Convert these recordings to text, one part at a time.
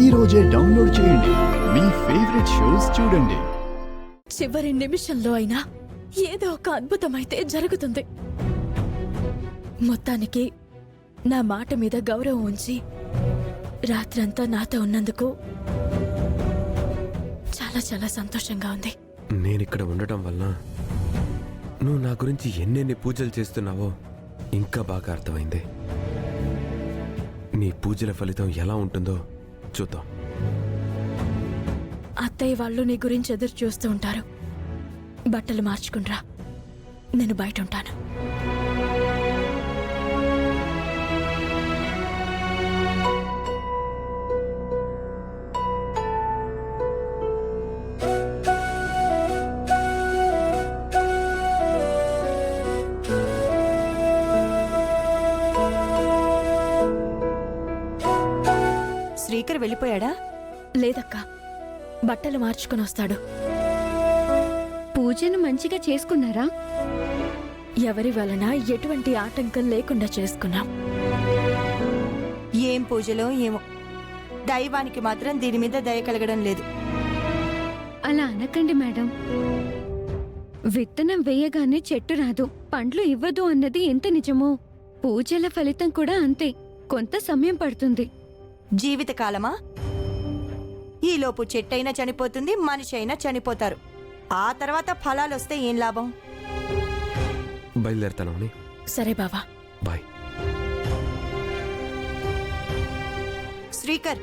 ఈ రోజే డౌన్లోడ్ చేయండి. మీ ఫేవరెట్ షోస్ చూడండి. చివరి నిమిషంలో అయినా ఏదో ఒక అద్భుతమైతే జరుగుతుంది. మొత్తానికి నా మాట మీద గౌరవం ఉంచి రాత్రంతా నాతో ఉన్నందుకు చాలా చాలా సంతోషంగా ఉంది. నేనిక్కడ ఉండటం వల్ల నువ్వు నా గురించి ఎన్నెన్ని పూజలు చేస్తున్నావో ఇంకా బాగా అర్థమైంది. నీ పూజల ఫలితం ఎలా ఉంటుందో చూద్దాం. అత్తయ్య వాళ్ళు నీ గురించి ఎదురు చూస్తూ ఉంటారు. బట్టలు మార్చుకుంట్రా, నేను బయట ఉంటాను. శ్రీకర్ వెళ్ళిపోయాడా? లేదక్కా, బట్టలు మార్చుకుని వస్తాడు. పూజను మంచిగా చేసుకున్నారా? ఎవరి వలన ఎటువంటి ఆటంకం లేకుండా చేసుకున్నాం. ఏం పూజలో ఏమో, దైవానికి మాత్రం దీని మీద దయ కలగడం లేదు. అలా అనకండి మేడం. విత్తనం వేయగానే చెట్టు రాదు, పండ్లు ఇవ్వదు అన్నది ఎంత నిజమో పూజల ఫలితం కూడా అంతే. కొంత సమయం పడుతుంది. జీవితకాలమా? ఈలోపు చెట్టైనా చనిపోతుంది, మనిషి అయినా చనిపోతారు. ఆ తర్వాత ఫలాలొస్తే ఏం లాభం? బయలుదేరుతాను. సరే బావా, బాయ్. శ్రీకర్,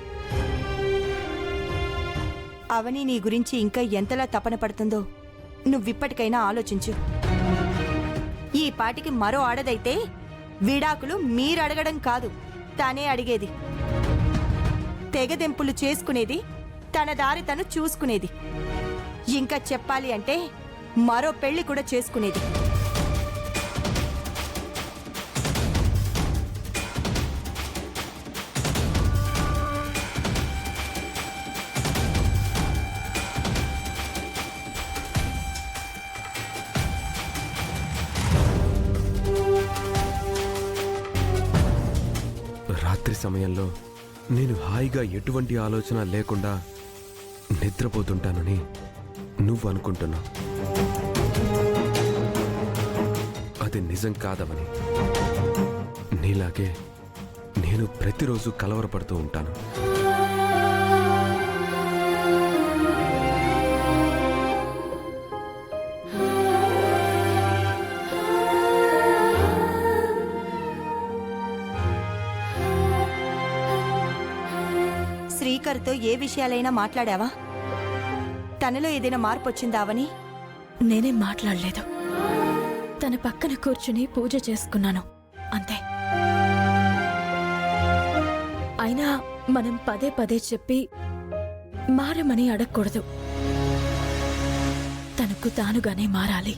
అవని నీ గురించి ఇంకా ఎంతలా తపన పడుతుందో నువ్విప్పటికైనా ఆలోచించు. ఈ పాటికి మరో ఆడదైతే విడాకులు మీరడగడం కాదు, తానే అడిగేది. తెగదెంపులు చేసుకునేది, తన దారి తను చూసుకునేది. ఇంకా చెప్పాలి అంటే మరో పెళ్లి కూడా చేసుకునేది. రాత్రి సమయంలో నేను హాయిగా ఎటువంటి ఆలోచన లేకుండా నిద్రపోతుంటానని నువ్వు అనుకుంటున్నావు. అది నిజం కాదవని. నీలాగే నేను ప్రతిరోజు కలవరపడుతూ ఉంటాను. శ్రీకర్తో ఏ విషయాలైనా మాట్లాడావా? తనలో ఏదైనా మార్పు వచ్చిందావని? నేనేం మాట్లాడలేదు. తన పక్కన కూర్చుని పూజ చేసుకున్నాను, అంతే. అయినా మనం పదే పదే చెప్పి మారమని అడగకూడదు. తనకు తానుగానే మారాలి.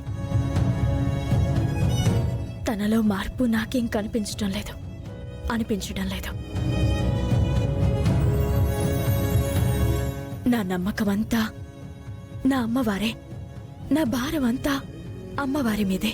తనలో మార్పు నాకేం కనిపించడం లేదు, అనిపించడం లేదు. నా నమ్మకమంతా నా అమ్మవారే, నా భారమంతా అమ్మవారి మీదే.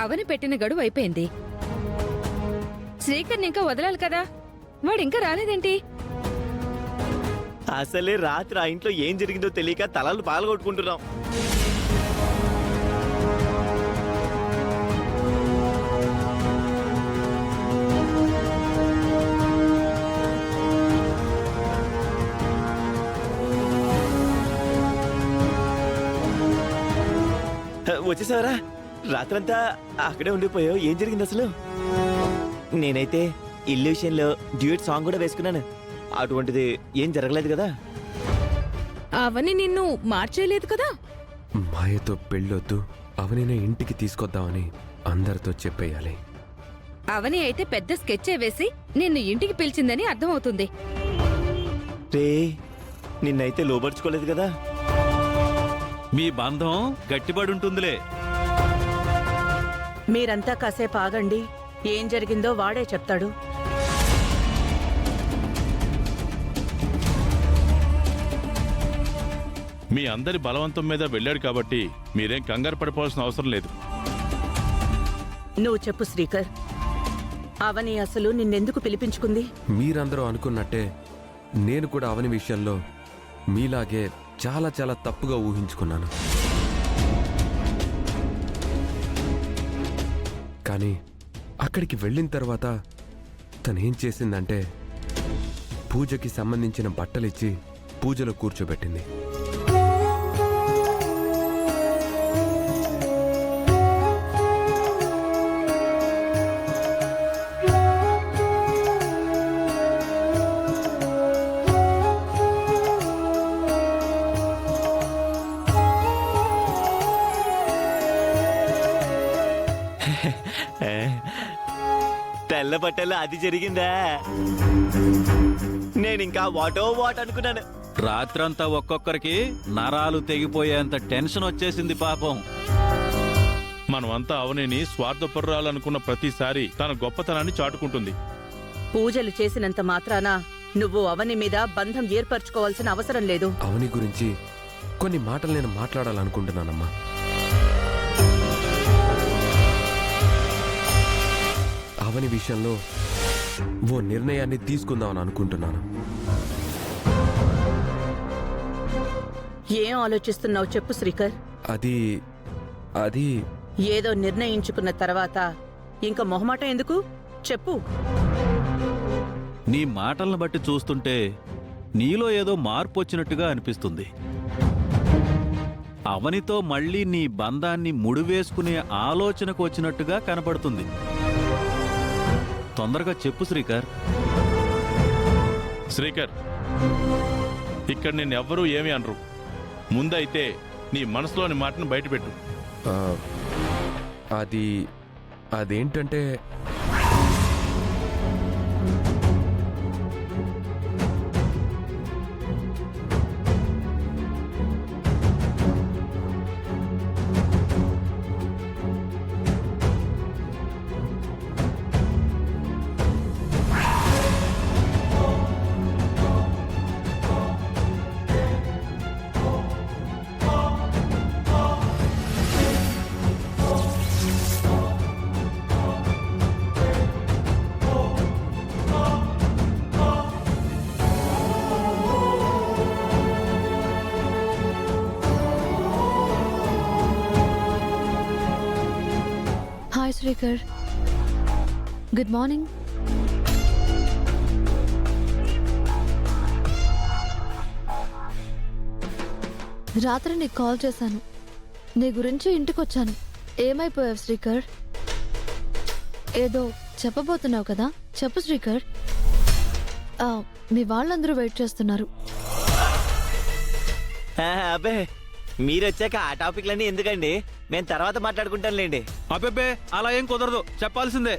అవని పెట్టిన గడువు అయిపోయింది. శ్రీకర్ని ఇంకా వదలాలి కదా, వాడు ఇంకా రాలేదేంటి? అసలే రాత్రి ఆ ఇంట్లో ఏం జరిగిందో తెలియక తలలు పాల్గొట్టుకుంటున్నాం. వచ్చేసావరా? రాత్రంతా అక్కడే ఉండిపోయావు. ఏం జరిగింది అసలు? నేనైతే ఇల్లు విషయంలో డ్యూయట్ సాంగ్ కూడా వేసుకున్నాను. అటువంటిది ఏం జరగలేదు కదా? అవని నిన్ను మార్చేయలేదు కదా? మాయతో పెళ్ళొద్దు, అవనినే ఇంటికి తీసుకొద్దామని అందరితో చెప్పేయాలి. అవని అయితే పెద్ద స్కెచ్చే వేసి నిన్ను ఇంటికి పిలిచిందని అర్థమవుతుంది. రే, నిన్నైతే లోబర్చుకోలేదు కదా? మీ బంధం గట్టిపడుంటుందిలే. మీరంతా కాసేపు ఆగండి, ఏం జరిగిందో వాడే చెప్తాడు. మీ అందరి బలవంతం మీద వెళ్ళాడు కాబట్టి మీరేం కంగారు పడిపోవాల్సిన అవసరం లేదు. నువ్వు చెప్పు శ్రీకర్, అవని అసలు నిన్నెందుకు పిలిపించుకుంది? మీరందరూ అనుకున్నట్టే నేను కూడా అవని విషయంలో మీలాగే చాలా చాలా తప్పుగా ఊహించుకున్నాను. కానీ అక్కడికి వెళ్ళిన తర్వాత తనేం చేసిందంటే పూజకి సంబంధించిన బట్టలిచ్చి పూజలో కూర్చోబెట్టింది. తెల్ల బట్టలు అది జరిగిందా? నేను ఇంకా వాటో వాట్ అనుకున్నాను. రాత్రంతా ఒక్కొక్కరికి నరాలు తెగిపోయేంత టెన్షన్ వచ్చేసింది పాపం. మనమంతా అవనిని స్వార్థపరురాలనుకున్న ప్రతిసారి తన గొప్పతనాన్ని చాటుకుంటుంది. పూజలు చేసినంత మాత్రాన నువ్వు అవని మీద బంధం ఏర్పరచుకోవాల్సిన అవసరం లేదు. అవని గురించి కొన్ని మాటలు నేను మాట్లాడాలనుకుంటున్నానమ్మా. అవని విషయంలో ఓ నిర్ణయాన్ని తీసుకుందామని అనుకుంటున్నాను. ఏం ఆలోచిస్తున్నావు చెప్పు శ్రీకర్. అది ఏదో నిర్ణయించుకున్న తర్వాత ఇంకా మొహమాటం ఎందుకు? చెప్పు. నీ మాటలను బట్టి చూస్తుంటే నీలో ఏదో మార్పు వచ్చినట్టుగా అనిపిస్తుంది. అవనితో మళ్ళీ నీ బంధాన్ని ముడివేసుకునే ఆలోచనకు వచ్చినట్టుగా కనపడుతుంది. తొందరగా చెప్పు శ్రీకర్. శ్రీకర్, ఇక్కడ నిన్నెవ్వరూ ఏమీ అనరు. ముందైతే నీ మనసులోని మాటను బయటపెట్టు. ఆ, అదేంటంటే హాయ్ శ్రీకర్, గుడ్ మార్నింగ్. రాత్రి నీకు కాల్ చేశాను. నీ గురించి ఇంటికొచ్చాను. ఏమైపోయావు శ్రీకర్? ఏదో చెప్పబోతున్నావు కదా, చెప్పు శ్రీకర్. మీ వాళ్ళందరూ వెయిట్ చేస్తున్నారు. అబ్బే, మీరొచ్చాక ఆ టాపిక్లన్నీ ఎందుకండి? నేను తర్వాత మాట్లాడుకుంటానులేండి. అబ్బే అలా ఏం కుదరదు, చెప్పాల్సిందే.